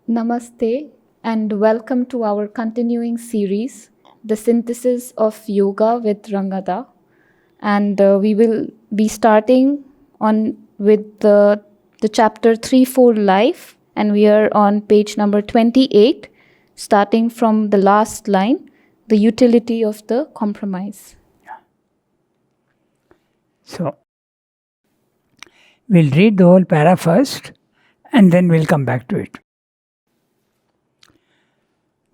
Namaste and welcome to our continuing series, The Synthesis of Yoga with Ranganath. And we will be starting on with the chapter Threefold Life, and we are on page number 28, starting from the last line, the utility of the compromise. So, we'll read the whole para first and then we'll come back to it.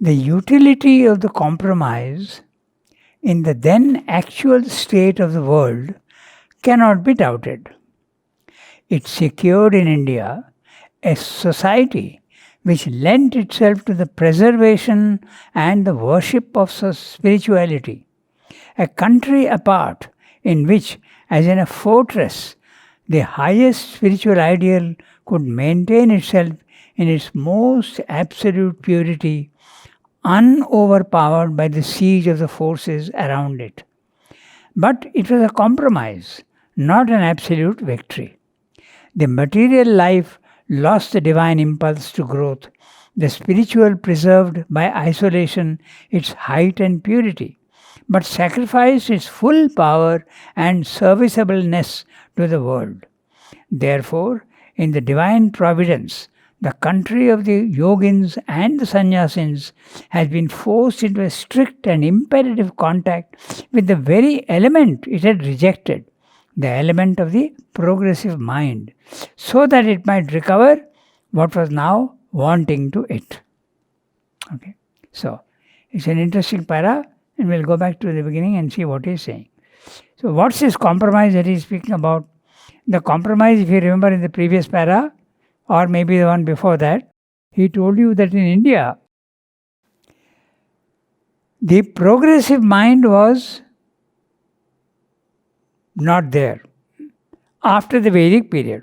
The utility of the compromise in the then actual state of the world cannot be doubted. It secured in India a society which lent itself to the preservation and the worship of spirituality, a country apart in which, as in a fortress, the highest spiritual ideal could maintain itself in its most absolute purity, unoverpowered by the siege of the forces around it. But it was a compromise, not an absolute victory. The material life lost the divine impulse to growth, the spiritual preserved by isolation its height and purity, but sacrificed its full power and serviceableness to the world. Therefore, in the divine providence, the country of the yogins and the sannyasins has been forced into a strict and imperative contact with the very element it had rejected, the element of the progressive mind, so that it might recover what was now wanting to it. Okay, so it's an interesting para, and we'll go back to the beginning and see what he's saying. So, what's this compromise that he's speaking about? The compromise, if you remember in the previous para, or maybe the one before that, he told you that in India, the progressive mind was not there after the Vedic period.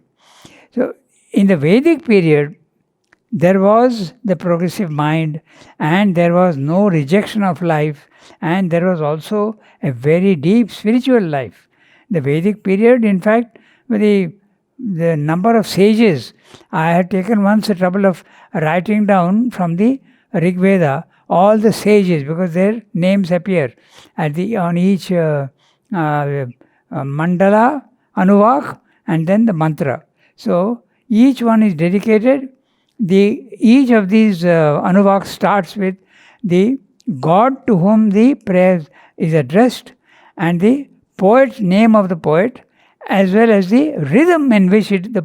So, in the Vedic period, there was the progressive mind, and there was no rejection of life, and there was also a very deep spiritual life. The Vedic period, in fact, the number of sages, I had taken once the trouble of writing down from the Rig Veda all the sages, because their names appear on each mandala, anuvak, and then the mantra. So each one is dedicated. Each of these anuvaks starts with the God to whom the prayer is addressed, and the name of the poet, as well as the rhythm in which the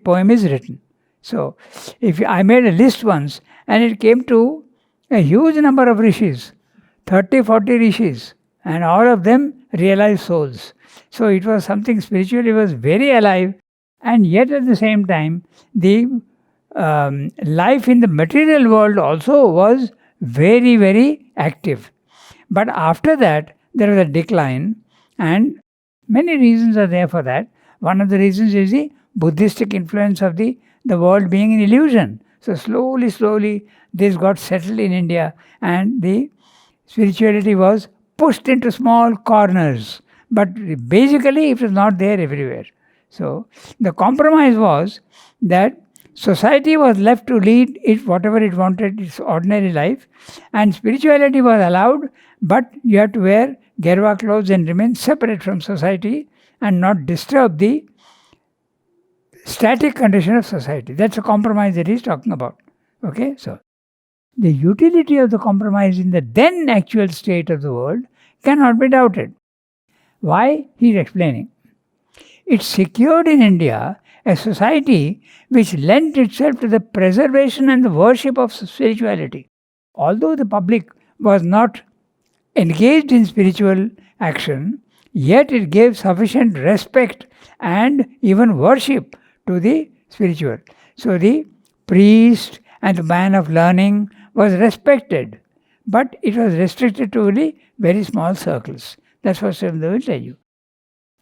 poem is written. So, if I made a list once, and it came to a huge number of rishis, 30, 40 rishis, and all of them realized souls. So, it was something spiritual, it was very alive, and yet at the same time, the life in the material world also was very, very active. But after that, there was a decline, and many reasons are there for that. One of the reasons is the Buddhistic influence of the world being an illusion. So slowly, this got settled in India, and the spirituality was pushed into small corners. But basically, it was not there everywhere. So the compromise was that society was left to lead it whatever it wanted, its ordinary life, and spirituality was allowed, but you have to wear Gerva clothes and remain separate from society and not disturb the static condition of society. That's a compromise that he's talking about. Okay, so the utility of the compromise in the then actual state of the world cannot be doubted. Why? He's explaining. It secured in India a society which lent itself to the preservation and the worship of spirituality. Although the public was not engaged in spiritual action, yet it gave sufficient respect and even worship to the spiritual. So the priest and the man of learning was respected, but it was restricted to only very small circles. That's what they will tell you.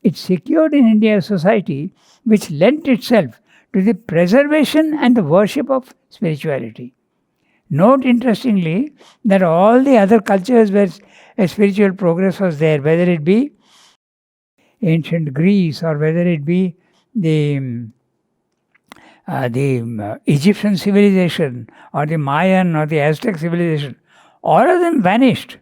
It secured in India a society which lent itself to the preservation and the worship of spirituality. Note interestingly that all the other cultures where a spiritual progress was there, whether it be ancient Greece or whether it be the Egyptian civilization or the Mayan or the Aztec civilization, all of them vanished.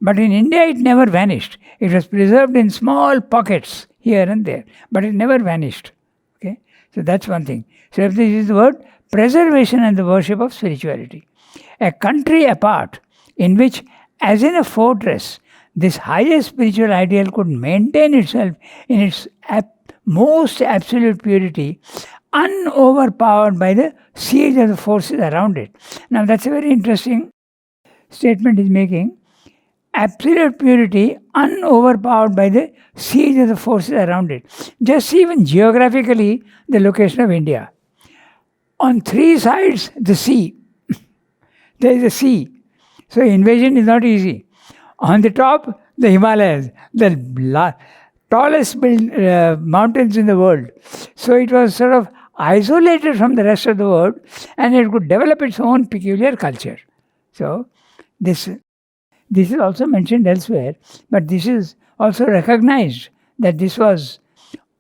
But in India, it never vanished. It was preserved in small pockets here and there, but it never vanished. Okay, so that's one thing. So if this is the word preservation and the worship of spirituality. A country apart in which, as in a fortress, this highest spiritual ideal could maintain itself in its most absolute purity, unoverpowered by the siege of the forces around it. Now that's a very interesting statement he's making. Absolute purity, unoverpowered by the siege of the forces around it. Just see even geographically the location of India. On three sides, the sea. There is a sea. So invasion is not easy. On the top, the Himalayas, the tallest mountains in the world. So it was sort of isolated from the rest of the world, and it could develop its own peculiar culture. So this is also mentioned elsewhere, but this is also recognized that this was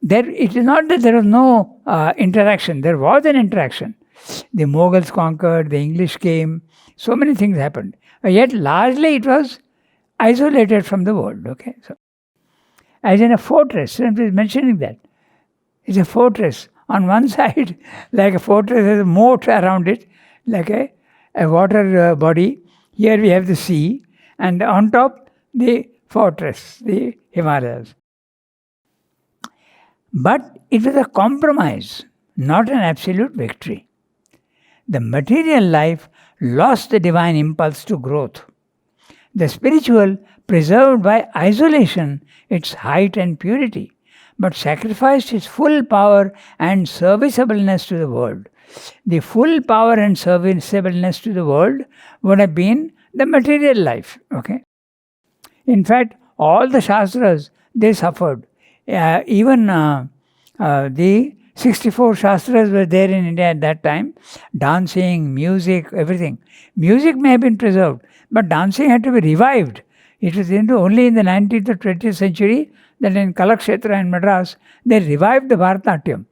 there. It is not that there was no interaction. There was an interaction. The Mughals conquered, the English came, so many things happened. Yet largely it was isolated from the world. Okay, so as in a fortress, simply is mentioning that it's a fortress. On one side, like a fortress has a moat around it, like a water body. Here we have the sea, and on top the fortress, the Himalayas. But it was a compromise, not an absolute victory. The material life lost the divine impulse to growth. The spiritual preserved by isolation its height and purity, but sacrificed its full power and serviceableness to the world. The full power and serviceableness to the world would have been the material life. Okay. In fact, all the Shastras, they suffered. Even the 64 Shastras were there in India at that time. Dancing, music, everything. Music may have been preserved, but dancing had to be revived. It was only in the 19th or 20th century that in Kalakshetra and Madras, they revived the Bharatanatyam.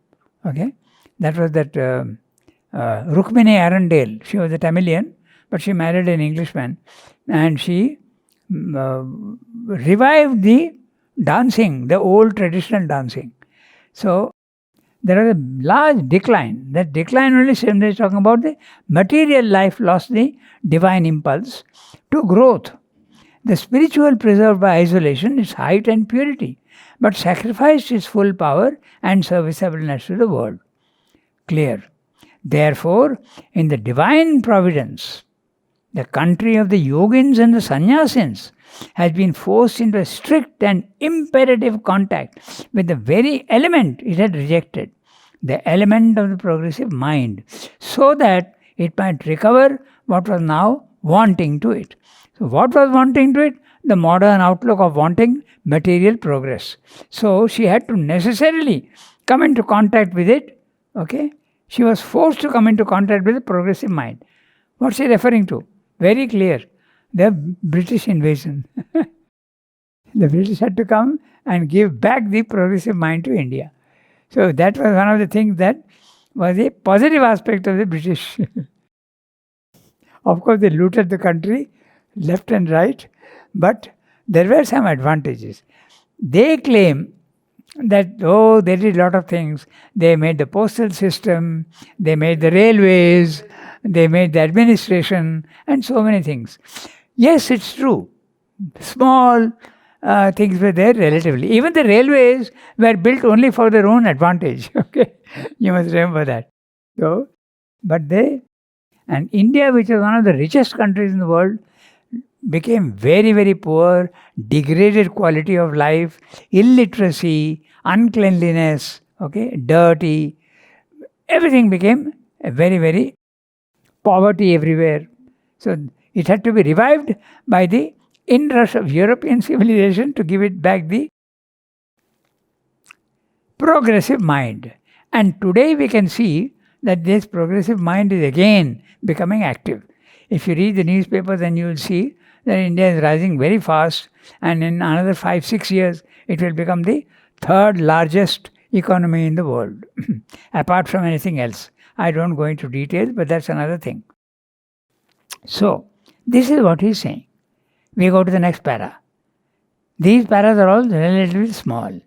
Okay? That was that Rukmini Arundel. She was a Tamilian, but she married an Englishman. And she revived the dancing, the old traditional dancing. So there was a large decline. That decline only is talking about the material life lost the divine impulse to growth. The spiritual preserved by isolation its height and purity, but sacrificed its full power and serviceableness to the world. Clear. Therefore, in the divine providence, the country of the yogins and the sannyasins has been forced into a strict and imperative contact with the very element it had rejected, the element of the progressive mind, so that it might recover what was now wanting to it. So what was wanting to it? The modern outlook of wanting material progress. So she had to necessarily come into contact with it. Okay? She was forced to come into contact with the progressive mind. What's she referring to? Very clear. The British invasion. The British had to come and give back the progressive mind to India. So that was one of the things that was a positive aspect of the British. Of course, they looted the country left and right, but there were some advantages. They claim that, they did a lot of things. They made the postal system, they made the railways, they made the administration, and so many things. Yes, it's true. Small things were there relatively. Even the railways were built only for their own advantage. Okay, you must remember that. So, and India, which is one of the richest countries in the world, became very, very poor, degraded quality of life, illiteracy, uncleanliness, okay, dirty. Everything became very, very poverty everywhere. So it had to be revived by the inrush of European civilization to give it back the progressive mind. And today we can see that this progressive mind is again becoming active. If you read the newspapers, then you will see that India is rising very fast, and in another 5-6 years, it will become the third largest economy in the world, apart from anything else. I don't go into details, but that's another thing. So, this is what he's saying. We go to the next para. These paras are all relatively small.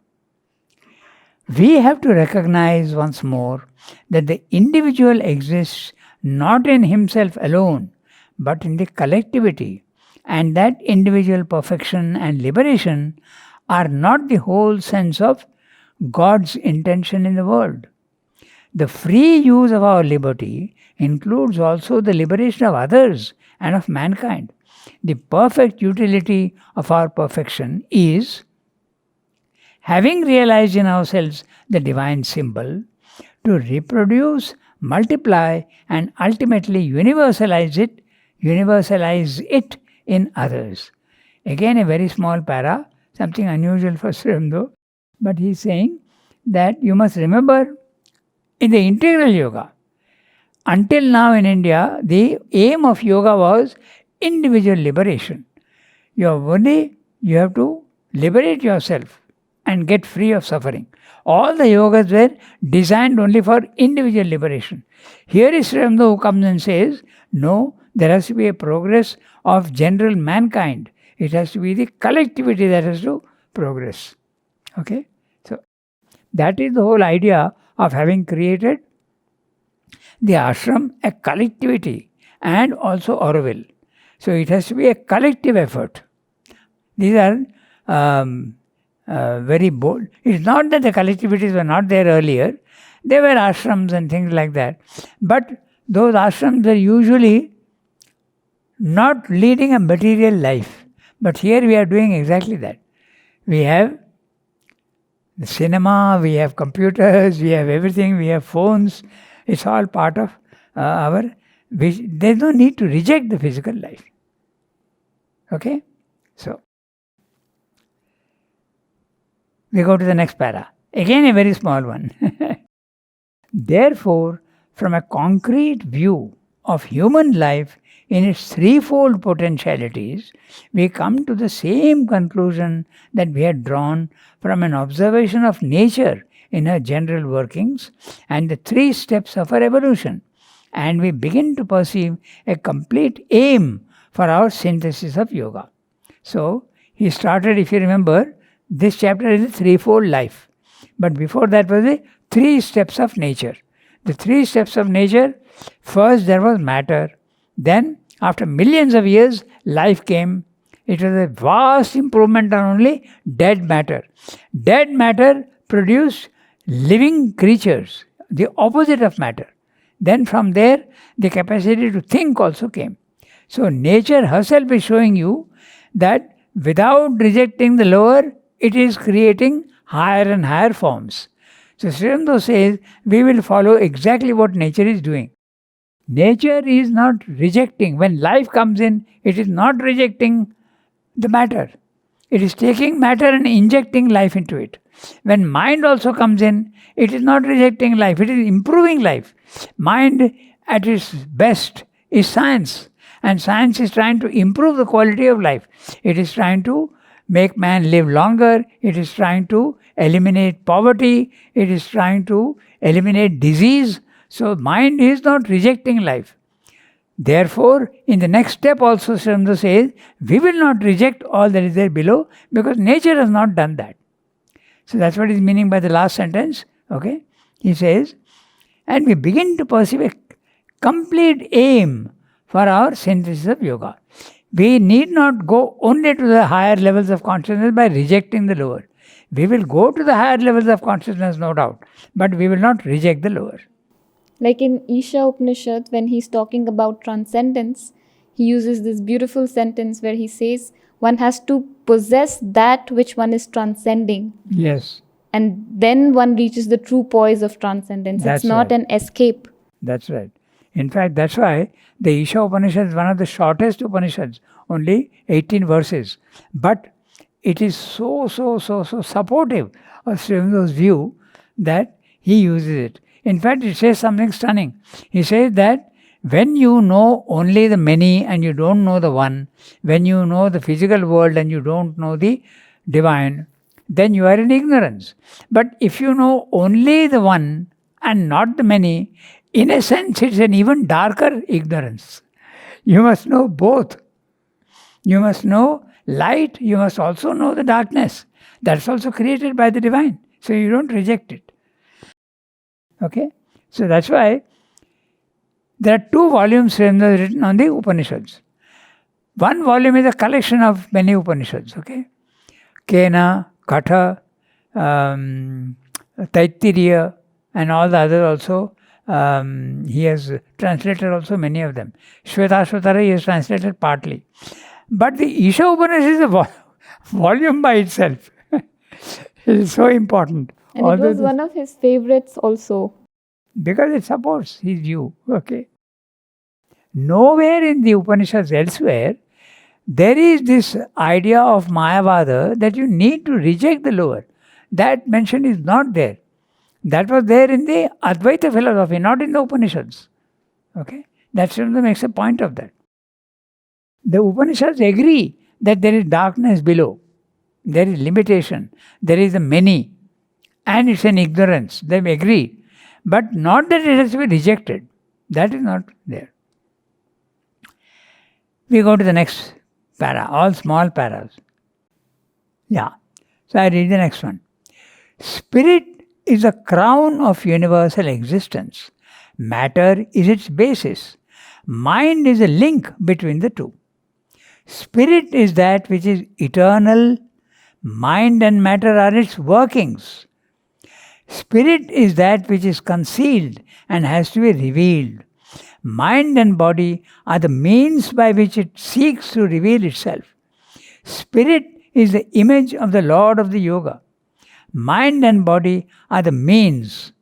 We have to recognize once more that the individual exists not in himself alone, but in the collectivity, and that individual perfection and liberation are not the whole sense of God's intention in the world. The free use of our liberty includes also the liberation of others and of mankind. The perfect utility of our perfection is, having realized in ourselves the divine symbol, to reproduce, multiply, and ultimately universalize it in others. Again, a very small para, something unusual for Srimdo, but he's saying that you must remember in the integral yoga, until now in India, the aim of yoga was individual liberation. You have to liberate yourself and get free of suffering. All the yogas were designed only for individual liberation. Here is Sri Aurobindo who comes and says, no, there has to be a progress of general mankind. It has to be the collectivity that has to progress. Okay? So, that is the whole idea of having created the ashram, a collectivity, and also Auroville. So, it has to be a collective effort. These are very bold. It's not that the collectivities were not there earlier. There were ashrams and things like that. But those ashrams were usually not leading a material life. But here we are doing exactly that. We have the cinema, we have computers, we have everything, we have phones. It's all part of there's no need to reject the physical life. Okay? So, we go to the next para. Again a very small one. Therefore, from a concrete view of human life in its threefold potentialities, we come to the same conclusion that we had drawn from an observation of nature in her general workings and the 3 steps of her evolution. And we begin to perceive a complete aim for our synthesis of yoga. So, he started, if you remember, this chapter is the threefold life. But before that was the 3 steps of nature. The 3 steps of nature, first there was matter. Then, after millions of years, life came. It was a vast improvement on only dead matter. Dead matter produced living creatures, the opposite of matter. Then from there, the capacity to think also came. So nature herself is showing you that without rejecting the lower, it is creating higher and higher forms. So Sri Aurobindo says, we will follow exactly what nature is doing. Nature is not rejecting. When life comes in, it is not rejecting the matter. It is taking matter and injecting life into it. When mind also comes in, it is not rejecting life, it is improving life. Mind at its best is science. And science is trying to improve the quality of life. It is trying to make man live longer. It is trying to eliminate poverty. It is trying to eliminate disease. So mind is not rejecting life. Therefore, in the next step also, Sri Aurobindo says, we will not reject all that is there below because nature has not done that. So that's what is meaning by the last sentence. Okay, he says, and we begin to perceive a complete aim for our synthesis of yoga. We need not go only to the higher levels of consciousness by rejecting the lower. We will go to the higher levels of consciousness, no doubt, but we will not reject the lower. Like in Isha Upanishad, when he's talking about transcendence, he uses this beautiful sentence where he says, one has to possess that which one is transcending. Yes. And then one reaches the true poise of transcendence. That's it's not right. an escape. That's right. In fact, that's why the Isha Upanishad is one of the shortest Upanishads, only 18 verses. But it is so supportive of Sri Aurobindo's view that he uses it. In fact, it says something stunning. He says that when you know only the many and you don't know the one, when you know the physical world and you don't know the divine, then you are in ignorance. But if you know only the one and not the many, in a sense it's an even darker ignorance. You must know both. You must know light, you must also know the darkness. That's also created by the divine. So you don't reject it. Okay? So that's why there are 2 volumes written on the Upanishads. One volume is a collection of many Upanishads. Okay? Kena, Katha, Taittiriya, and all the others also. He has translated also many of them. Shvetashvatara he has translated partly. But the Isha Upanishad is a volume by itself. It is so important. And it was one of his favorites also. Because it supports his view. Okay. Nowhere in the Upanishads elsewhere there is this idea of Mayavada that you need to reject the lower. That mention is not there. That was there in the Advaita philosophy, not in the Upanishads. Okay? That Srimad makes a point of that. The Upanishads agree that there is darkness below. There is limitation. There is a many. And it's an ignorance. They agree. But not that it has to be rejected. That is not there. We go to the next para, all small paras. Yeah. So I read the next one. Spirit is the crown of universal existence. Matter is its basis. Mind is a link between the two. Spirit is that which is eternal. Mind and matter are its workings. Spirit is that which is concealed and has to be revealed. Mind and body are the means by which it seeks to reveal itself. Spirit is the image of the Lord of the Yoga. Mind and body are the means.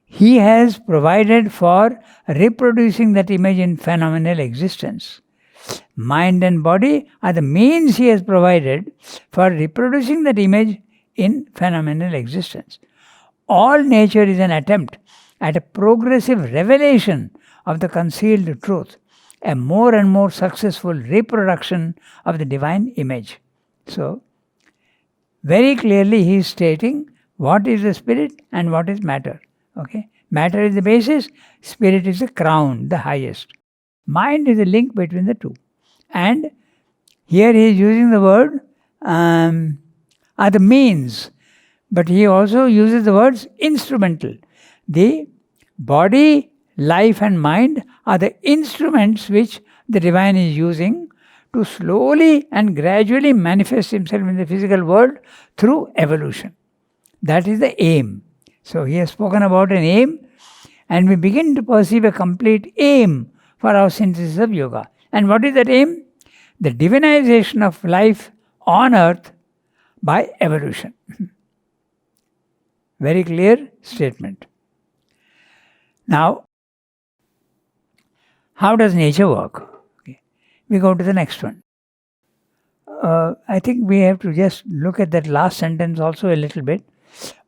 He has provided for reproducing that image in phenomenal existence. Mind and body are the means he has provided for reproducing that image in phenomenal existence. All nature is an attempt at a progressive revelation of the concealed truth, a more and more successful reproduction of the divine image. So, very clearly he is stating what is the spirit and what is matter. Okay? Matter is the basis, spirit is the crown, the highest. Mind is the link between the two. And here he is using the word are the means, but he also uses the words instrumental. The body, life and mind are the instruments which the divine is using to slowly and gradually manifest himself in the physical world through evolution. That is the aim. So he has spoken about an aim, and we begin to perceive a complete aim for our synthesis of yoga. And what is that aim? The divinization of life on earth by evolution. Very clear statement. Now, how does nature work? Okay. We go to the next one. I think we have to just look at that last sentence also a little bit.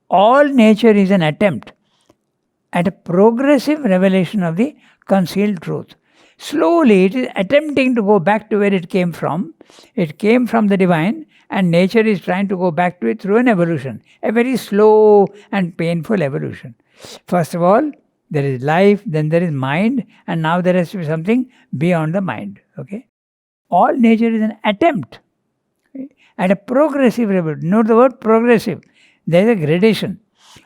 All nature is an attempt at a progressive revelation of the concealed truth. Slowly it is attempting to go back to where it came from. It came from the divine, and nature is trying to go back to it through an evolution. A very slow and painful evolution. First of all, there is life, then there is mind, and now there has to be something beyond the mind. Okay? All nature is an attempt at a progressive revolution. Note the word progressive. There is a gradation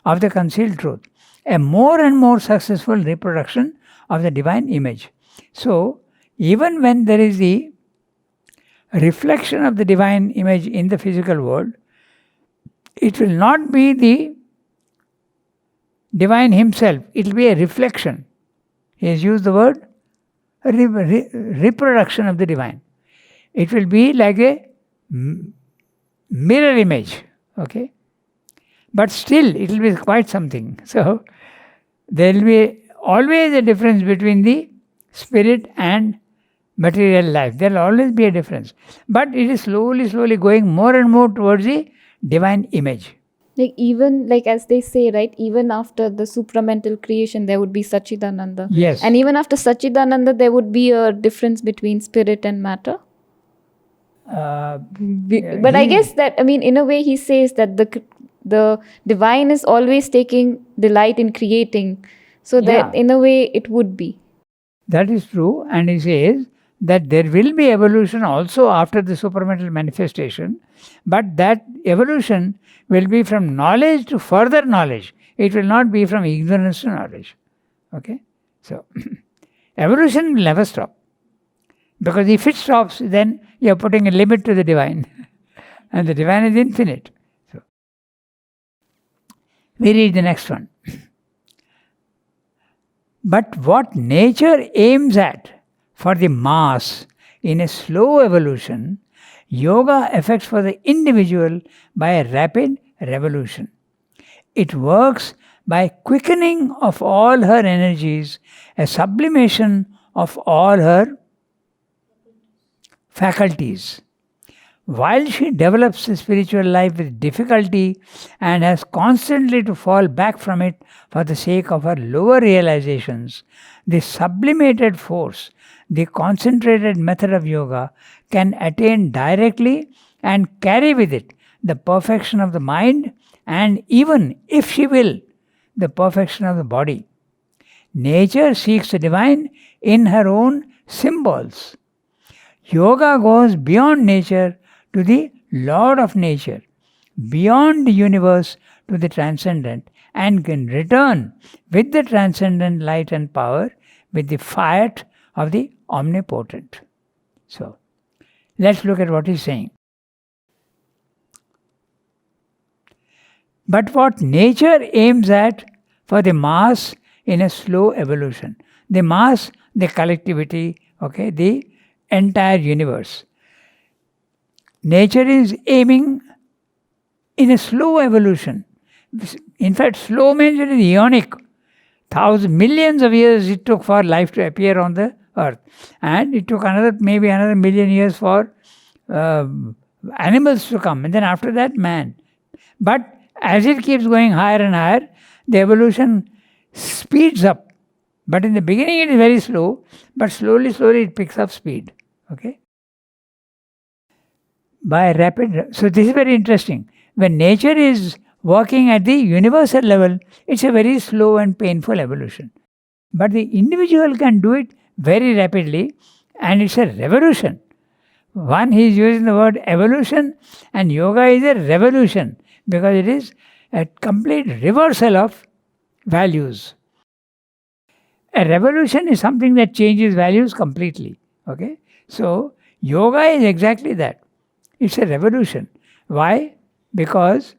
of the concealed truth. A more and more successful reproduction of the divine image. So, even when there is the reflection of the divine image in the physical world, it will not be the divine himself, it will be a reflection. He has used the word reproduction of the divine. It will be like a mirror image. Okay? But still, it will be quite something. So, there will be always a difference between the spirit and material life. There will always be a difference. But it is slowly going more and more towards the divine image. Like even, like as they say, right, even after the supramental creation, there would be Sachidananda. Yes. And even after Sachidananda, there would be a difference between spirit and matter. But I guess that, I mean, in a way, he says that the divine is always taking delight in creating. So that in a way, it would be. That is true. And he says that there will be evolution also after the supramental manifestation, but that evolution will be from knowledge to further knowledge. It will not be from ignorance to knowledge. Okay? So, evolution will never stop. Because if it stops, then you are putting a limit to the divine. And the divine is infinite. So, we read the next one. But what nature aims at for the mass in a slow evolution, yoga effects for the individual by a rapid revolution. It works by quickening of all her energies, a sublimation of all her faculties. While she develops the spiritual life with difficulty and has constantly to fall back from it for the sake of her lower realizations, the sublimated force, the concentrated method of yoga, can attain directly and carry with it the perfection of the mind and even, if she will, the perfection of the body. Nature seeks the divine in her own symbols. Yoga goes beyond nature to the Lord of nature, beyond the universe to the transcendent, and can return with the transcendent light and power with the fiat of the omnipotent. So, let's look at what he's saying. But what nature aims at for the mass in a slow evolution. The mass, the collectivity, okay, the entire universe. Nature is aiming in a slow evolution. In fact, slow means it is eonic. Millions of years it took for life to appear on the earth. And it took maybe another million years for animals to come. And then after that, man. But as it keeps going higher and higher, the evolution speeds up. But in the beginning it is very slow, but slowly it picks up speed. Okay? By rapid. So this is very interesting. When nature is working at the universal level, it's a very slow and painful evolution. But the individual can do it very rapidly, and it's a revolution. One, he is using the word evolution, and yoga is a revolution because it is a complete reversal of values. A revolution is something that changes values completely. Okay? So, yoga is exactly that. It's a revolution. Why? Because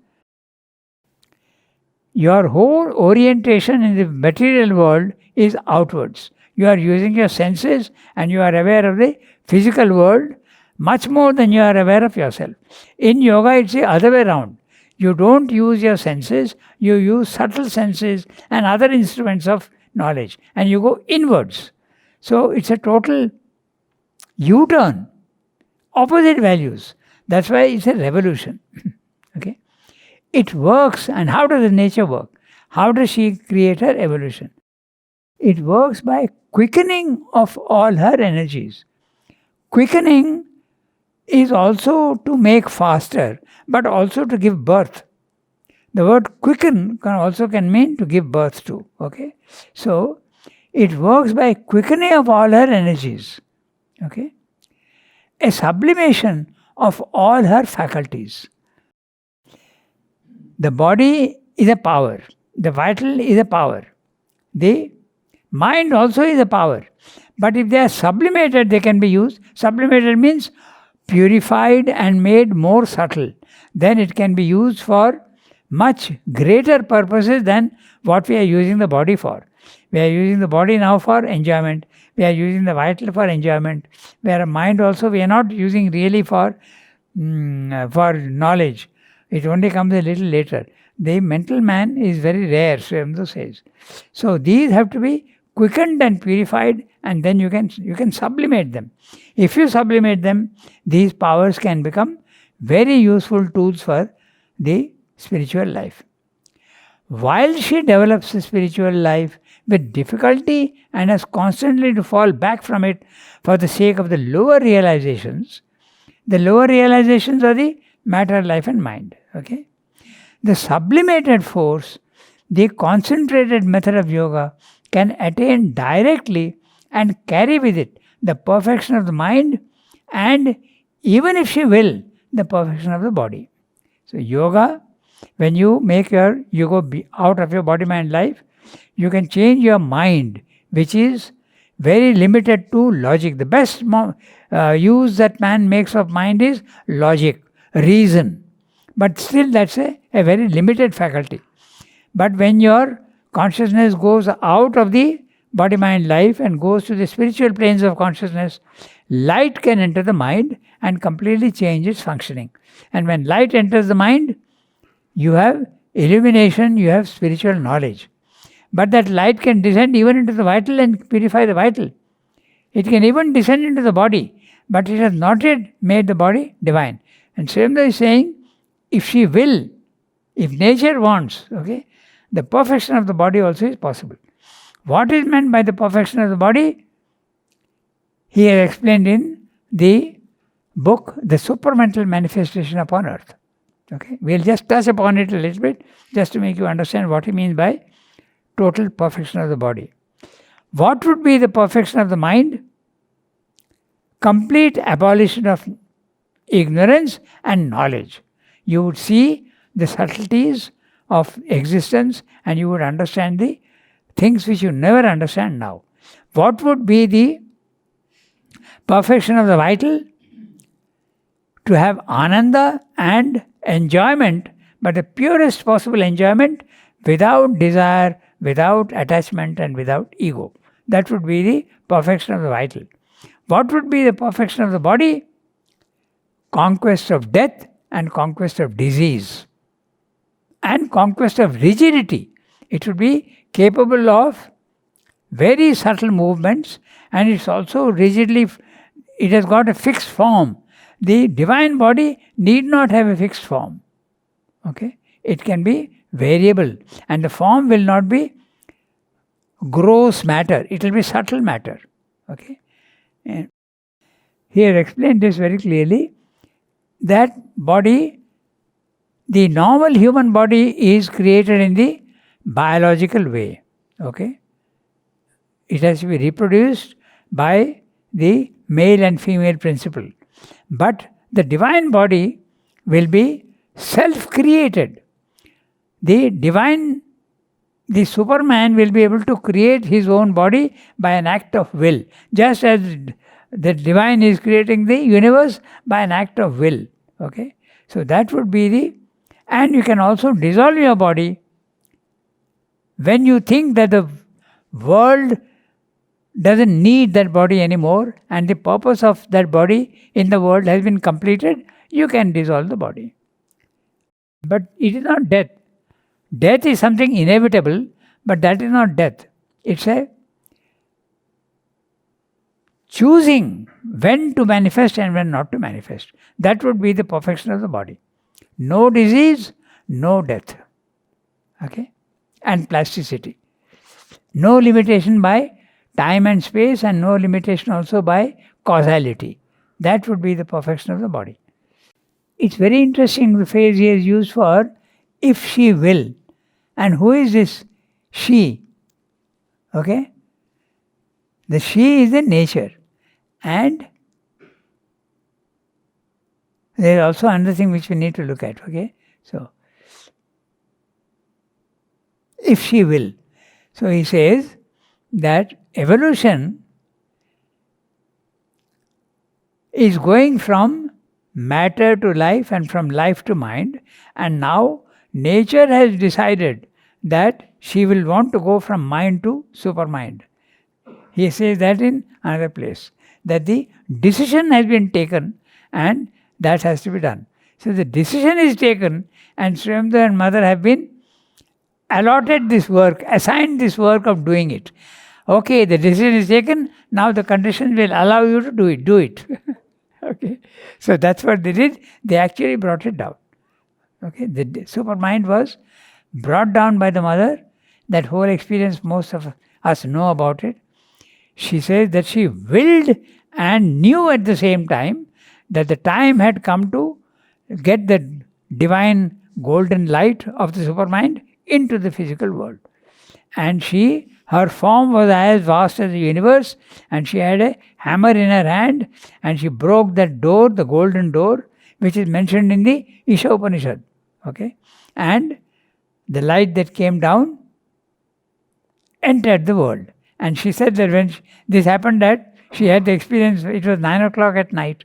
your whole orientation in the material world is outwards. You are using your senses and you are aware of the physical world much more than you are aware of yourself. In yoga, it's the other way around. You don't use your senses, you use subtle senses and other instruments of knowledge, and you go inwards. So it's a total U-turn, opposite values. That's why it's a revolution. Okay? It works, and how does nature work? How does she create her evolution? It works by quickening of all her energies. Quickening is also to make faster, but also to give birth. The word quicken can mean to give birth to. Okay? So, it works by quickening of all her energies. Okay? A sublimation of all her faculties. The body is a power. The vital is a power. The mind also is a power. But if they are sublimated, they can be used. Sublimated means purified and made more subtle. Then it can be used for much greater purposes than what we are using the body for. We are using the body now for enjoyment. We are using the vital for enjoyment. Where a mind also we are not using really for knowledge. It only comes a little later. The mental man is very rare, Swayambhu says. So these have to be quickened and purified, and then you can sublimate them. If you sublimate them, these powers can become very useful tools for the spiritual life. While she develops the spiritual life with difficulty and has constantly to fall back from it for the sake of the lower realizations, The lower realizations are the matter, life and mind. Okay? The sublimated force, the concentrated method of yoga, can attain directly and carry with it the perfection of the mind and, even if she will, the perfection of the body. So yoga, when you go out of your body, mind, life, you can change your mind, which is very limited to logic. The best use that man makes of mind is logic, reason. But still that's a very limited faculty. But when your consciousness goes out of the body, mind, life and goes to the spiritual planes of consciousness, light can enter the mind and completely change its functioning. And when light enters the mind, you have illumination, you have spiritual knowledge. But that light can descend even into the vital and purify the vital. It can even descend into the body, but it has not yet made the body divine. And Srimda is saying, if she will, if nature wants, okay, the perfection of the body also is possible. What is meant by the perfection of the body? He has explained in the book, The Supramental Manifestation upon Earth. Okay, we'll just touch upon it a little bit, just to make you understand what he means by total perfection of the body. What would be the perfection of the mind? Complete abolition of ignorance and knowledge. You would see the subtleties of existence and you would understand the things which you never understand now. What would be the perfection of the vital? To have ananda and enjoyment, but the purest possible enjoyment without desire, without attachment and without ego. That would be the perfection of the vital. What would be the perfection of the body? Conquest of death and conquest of disease and conquest of rigidity. It would be capable of very subtle movements and it's also rigidly, it has got a fixed form. The divine body need not have a fixed form. Okay? It can be variable and the form will not be gross matter, it will be subtle matter. Okay? And here explained this very clearly, that body, the normal human body is created in the biological way. Okay? It has to be reproduced by the male and female principle. But the divine body will be self-created. The Superman will be able to create his own body by an act of will. Just as the divine is creating the universe by an act of will. Okay? So that would be and you can also dissolve your body when you think that the world doesn't need that body anymore and the purpose of that body in the world has been completed, you can dissolve the body. But it is not death. Death is something inevitable, but that is not death. It's a choosing when to manifest and when not to manifest. That would be the perfection of the body. No disease, no death. Okay? And plasticity. No limitation by time and space and no limitation also by causality. That would be the perfection of the body. It's very interesting the phrase he has used for if she will. And who is this she? Okay? The she is the nature. And there is also another thing which we need to look at. Okay? So, if she will. So he says that evolution is going from matter to life and from life to mind, and now nature has decided that she will want to go from mind to supermind. He says that in another place, that the decision has been taken and that has to be done. So the decision is taken and Srimda and Mother have been allotted this work, assigned this work of doing it. Okay, the decision is taken, now the conditions will allow you to do it. Okay, so that's what they did. They actually brought it down. Okay, the supermind was brought down by the mother. That whole experience, most of us know about it. She says that she willed and knew at the same time that the time had come to get the divine golden light of the supermind into the physical world. And her form was as vast as the universe, and she had a hammer in her hand, and she broke that door, the golden door, which is mentioned in the Isha Upanishad. Okay? And the light that came down entered the world. And she said that when this happened, that she had the experience, it was 9 o'clock at night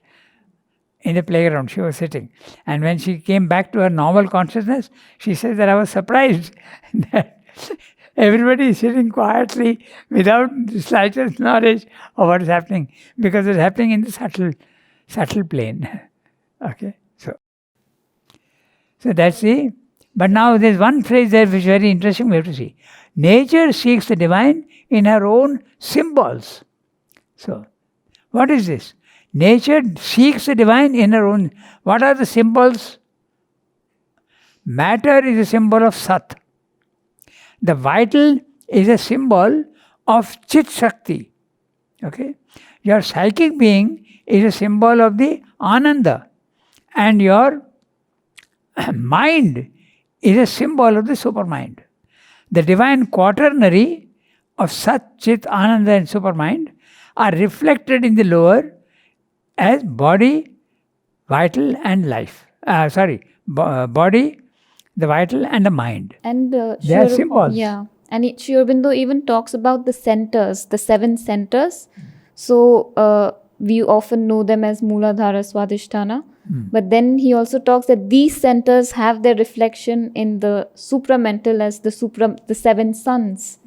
in the playground, she was sitting. And when she came back to her normal consciousness, she said that I was surprised that everybody is sitting quietly without the slightest knowledge of what is happening, because it's happening in the subtle plane. Okay, so that's the. But now there's one phrase there which is very interesting. We have to see. Nature seeks the divine in her own symbols. So, what is this? Nature seeks the divine in her own. What are the symbols? Matter is a symbol of Sat. The vital is a symbol of Chit Shakti. Okay? Your psychic being is a symbol of the Ananda. And your mind is a symbol of the supermind. The divine quaternary of Sat, Chit, Ananda and supermind are reflected in the lower as body, vital and life. Body, the vital and the mind. And they are symbols. Yeah. And Sri Aurobindo even talks about the centers, the 7 centers. So we often know them as Mooladhara, Swadhisthana. But then he also talks that these centers have their reflection in the supramental as the 7 suns.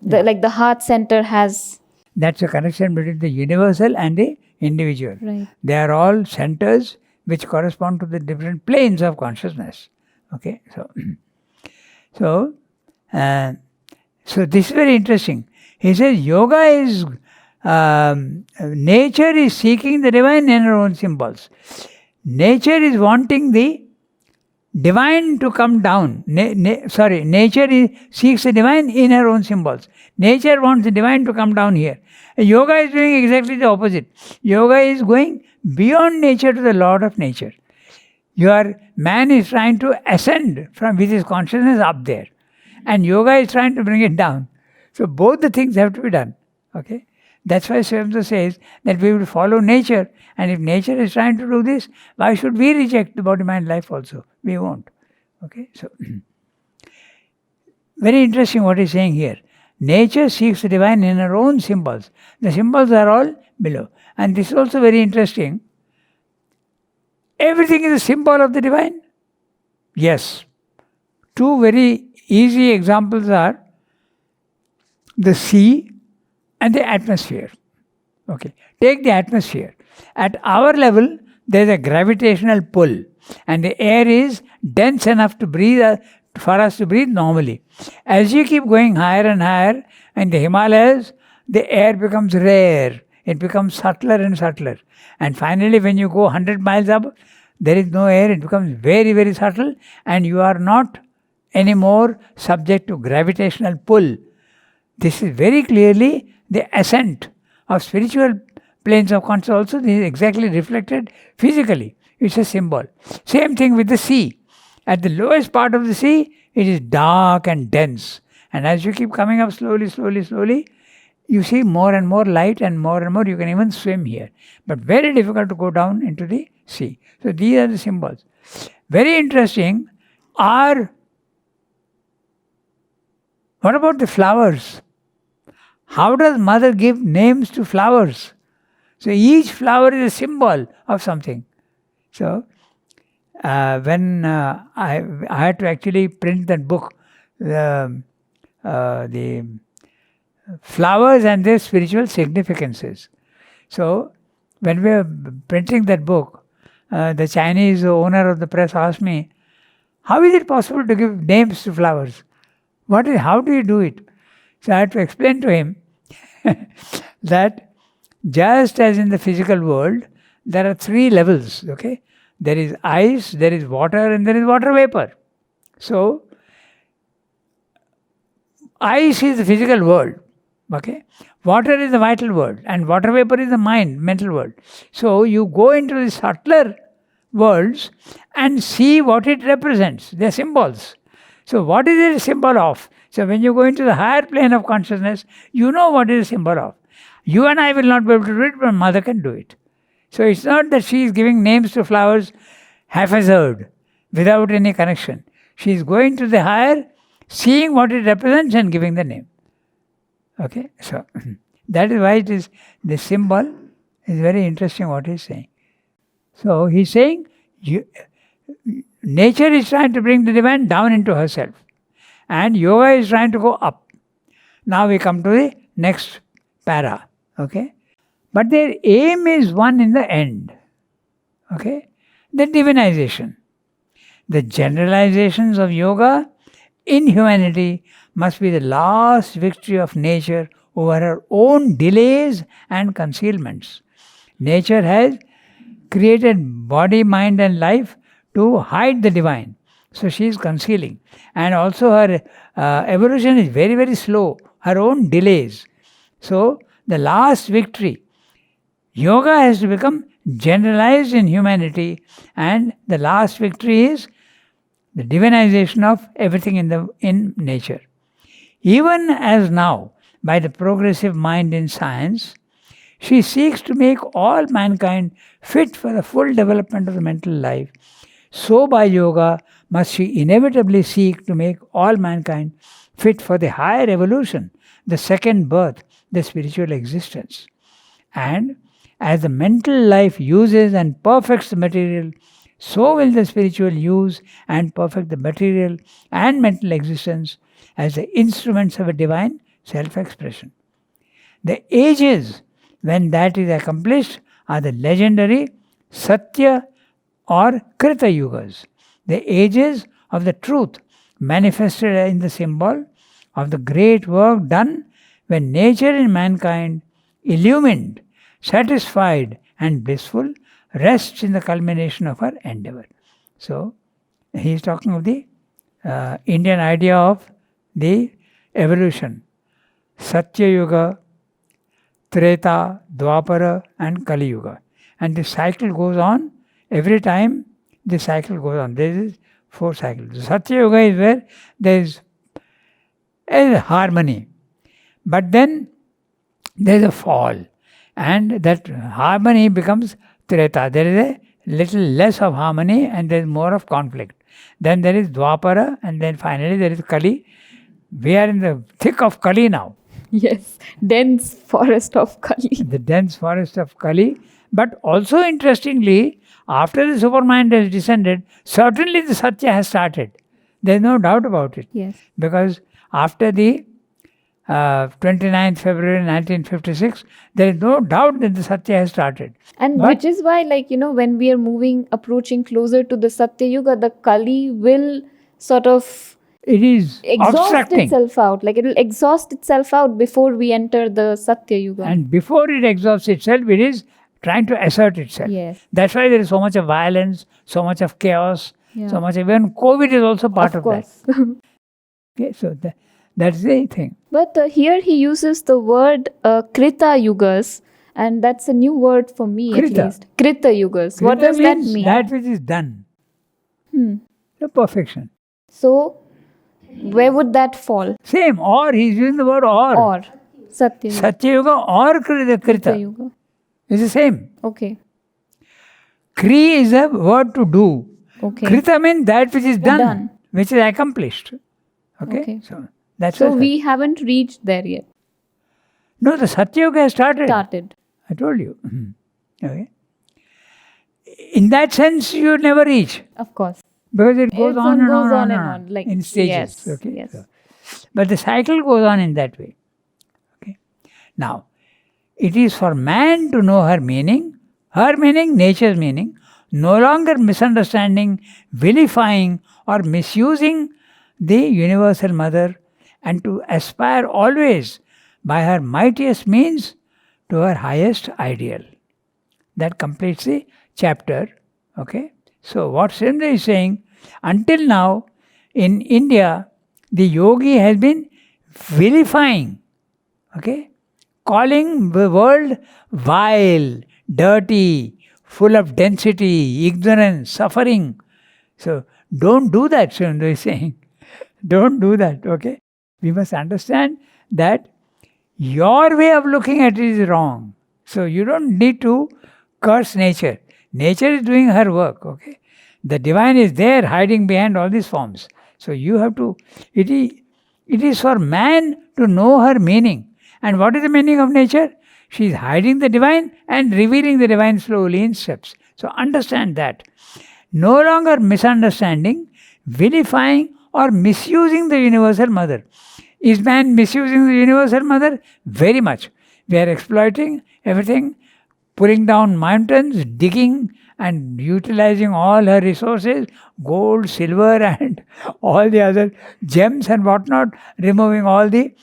Like the heart center has. That's a connection between the universal and the individual. Right. They are all centers which correspond to the different planes of consciousness. Okay, so this is very interesting. He says yoga is nature is seeking the divine in her own symbols. Nature is wanting the divine to come down. Nature seeks the divine in her own symbols. Nature wants the divine to come down here. Yoga is doing exactly the opposite. Yoga is going beyond nature to the Lord of nature. Man is trying to ascend with his consciousness up there. And yoga is trying to bring it down. So both the things have to be done. Okay? That's why Swamsa says that we will follow nature. And if nature is trying to do this, why should we reject the body, mind, life also? We won't. Okay? So, very interesting what he's saying here. Nature seeks the divine in her own symbols. The symbols are all below. And this is also very interesting. Everything is a symbol of the divine? Yes. 2 very easy examples are the sea and the atmosphere. Okay. Take the atmosphere. At our level, there is a gravitational pull, and the air is dense enough to breathe, for us to breathe normally. As you keep going higher and higher in the Himalayas, the air becomes rare. It becomes subtler and subtler. And finally, when you go 100 miles up, there is no air. It becomes very, very subtle, and you are not anymore subject to gravitational pull. This is very clearly the ascent of spiritual planes of consciousness. Also, this is exactly reflected physically. It's a symbol. Same thing with the sea. At the lowest part of the sea, it is dark and dense. And as you keep coming up slowly, you see more and more light, and more you can even swim here. But very difficult to go down into the sea. So these are the symbols. Very interesting are, what about the flowers? How does Mother give names to flowers? So each flower is a symbol of something. So when I had to actually print that book, the flowers and their spiritual significances. So when we were printing that book, the Chinese owner of the press asked me, how is it possible to give names to flowers? How do you do it? So I had to explain to him that just as in the physical world, there are 3 levels. Okay, there is ice, there is water, and there is water vapor. So ice is the physical world. Okay? Water is the vital world, and water vapor is the mind, mental world. So you go into the subtler worlds and see what it represents. They're symbols. So what is it a symbol of? So when you go into the higher plane of consciousness, you know what it is a symbol of. You and I will not be able to do it, but mother can do it. So it's not that she is giving names to flowers haphazard, without any connection. She is going to the higher, seeing what it represents and giving the name. Okay, so that is why it is the symbol is very interesting what he's saying. So he's saying nature is trying to bring the divine down into herself, and yoga is trying to go up. Now we come to the next para. Okay, but their aim is one in the end. Okay, the divinization. The generalizations of yoga in humanity must be the last victory of nature over her own delays and concealments. Nature has created body, mind, and life to hide the divine. So she is concealing. And also her evolution is very, very slow. Her own delays. So the last victory, yoga has to become generalized in humanity, and the last victory is the divinization of everything in nature. Even as now, by the progressive mind in science, she seeks to make all mankind fit for the full development of the mental life, so by yoga must she inevitably seek to make all mankind fit for the higher evolution, the second birth, the spiritual existence. And as the mental life uses and perfects the material, so will the spiritual use and perfect the material and mental existence as the instruments of a divine self-expression. The ages when that is accomplished are the legendary Satya or Krita Yugas, the ages of the truth manifested in the symbol of the great work done when nature in mankind, illumined, satisfied and blissful, rests in the culmination of her endeavor. So, he is talking of the Indian idea of the evolution. Satya Yuga, Treta, Dwapara and Kali Yuga. And the cycle goes on. Every time the cycle goes on. There is 4 cycles. The Satya Yuga is where there is a harmony. But then there is a fall. And that harmony becomes Treta. There is a little less of harmony and there is more of conflict. Then there is Dwapara and then finally there is Kali. We are in the thick of Kali now. Yes, dense forest of Kali. The dense forest of Kali. But also interestingly, after the supermind has descended, certainly the Satya has started. There is no doubt about it. Yes. Because after the 29th February 1956, there is no doubt that the Satya has started. And But which is why, when we are approaching closer to the Satya Yuga, the Kali will sort of it is exhaust obstructing. itself out. It will exhaust itself out before we enter the Satya Yuga. And before it exhausts itself, it is trying to assert itself. Yes. That's why there is so much of violence, so much of chaos, Yeah. so much of... Even COVID is also part of that. course. Okay, so that's the thing. But here he uses the word Krita Yugas, and that's a new word for me Krita. at least. Krita Yugas. What Krita does that means mean? that which is done. The perfection. So, where would that fall? Same, or he's using the word Or Satya Yuga. Satya Yuga or Krita. Satya Yuga. It's the same. Okay. Kri is a word to do. Okay. Krita means that which is done, Done. which is accomplished. Okay? Okay. So that's So what we haven't reached there yet. No, the Satya Yuga has started. Started. I told you. Okay. In that sense, you never reach. Of course. Because it goes It on and goes on, on and on, like, in stages. yes, Okay. yes. So, but the cycle goes on in that way. Okay. Now, it is for man to know her meaning, nature's meaning, no longer misunderstanding, vilifying, or misusing the universal mother, and to aspire always by her mightiest means to her highest ideal. That completes the chapter. Okay. So what Srindra is saying, until now in India, the yogi has been vilifying, Okay? Calling the world vile, dirty, full of density, ignorance, suffering. So don't do that, Sundar is saying. Don't do that, okay? We must understand that your way of looking at it is wrong. So you don't need to curse nature. Nature is doing her work, okay? The divine is there hiding behind all these forms. So you have to, it is for man to know her meaning. And what is the meaning of nature? She is hiding the divine and revealing the divine slowly in steps. So understand that. No longer misunderstanding, vilifying, or misusing the Universal Mother. Is man misusing the Universal Mother? Very much. We are exploiting everything, pulling down mountains, digging and utilizing all her resources, gold, silver, and all the other gems and whatnot, removing all the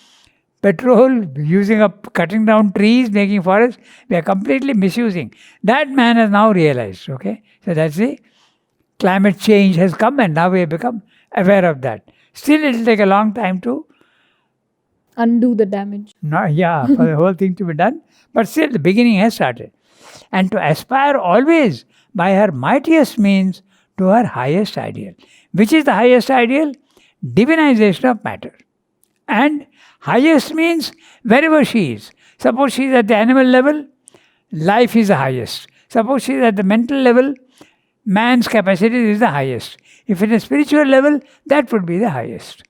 petrol, using up, cutting down trees, making forests. We are completely misusing. That man has now realized, okay? So that's the climate change has come and now we have become aware of that. Still, it will take a long time to Undo the damage. for the whole thing to be done. But still, the beginning has started. And to aspire always by her mightiest means to her highest ideal. Which is the highest ideal? Divinization of matter. And highest means wherever she is. Suppose she is at the animal level, life is the highest. Suppose she is at the mental level, man's capacity is the highest. If in a spiritual level, that would be the highest.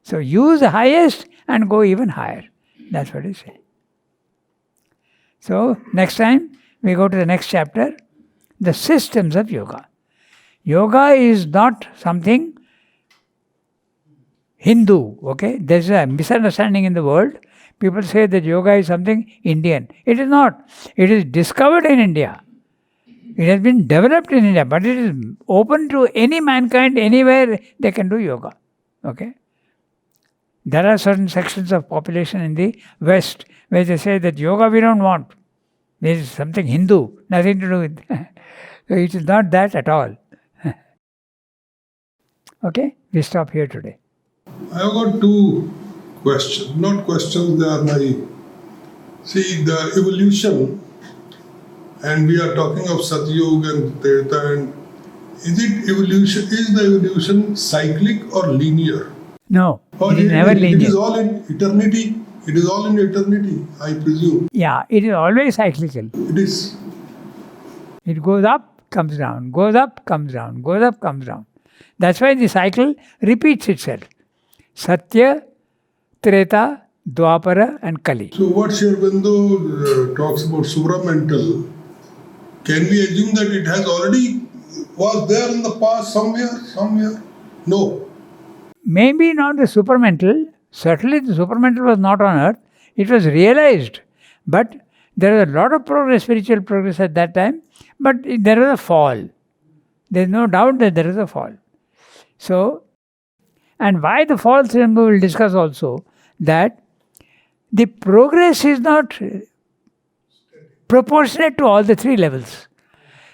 So use the highest and go even higher. That's what he said. So next time we go to the next chapter, the systems of yoga. Yoga is not something Hindu, okay? There's a misunderstanding in the world. People say that yoga is something Indian. It is not. It is discovered in India. It has been developed in India, but it is open to any mankind, anywhere they can do yoga. Okay? There are certain sections of population in the West where they say that yoga we don't want. There is something Hindu, nothing to do with So it is not that at all. Okay? We stop here today. I have got two questions, not questions, they are my. See, the evolution, and we are talking of Satyuga and Treta, and is the evolution cyclic or linear? No, Or it is never linear. It is all in eternity. It is all in eternity, I presume. Yeah, it is always cyclical. It is. It goes up, comes down, goes up, comes down, goes up, comes down. That's why the cycle repeats itself. Satya, Treta, Dwapara and Kali. So what Sri Aurobindo talks about supramental, can we assume that it has already was there in the past somewhere? No. Maybe not the supramental. Certainly the supramental was not on earth. It was realized. But there was a lot of progress, spiritual progress at that time. But there was a fall. There is no doubt that there is a fall. So, and why the fall, we will discuss also that the progress is not proportionate to all the three levels.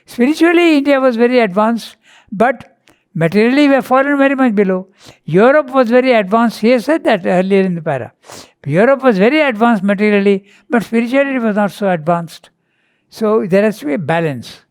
Spiritually, India was very advanced, but materially we have fallen very much below. Europe was very advanced. He has said that earlier in the para. Europe was very advanced materially, but spiritually it was not so advanced. So there has to be a balance.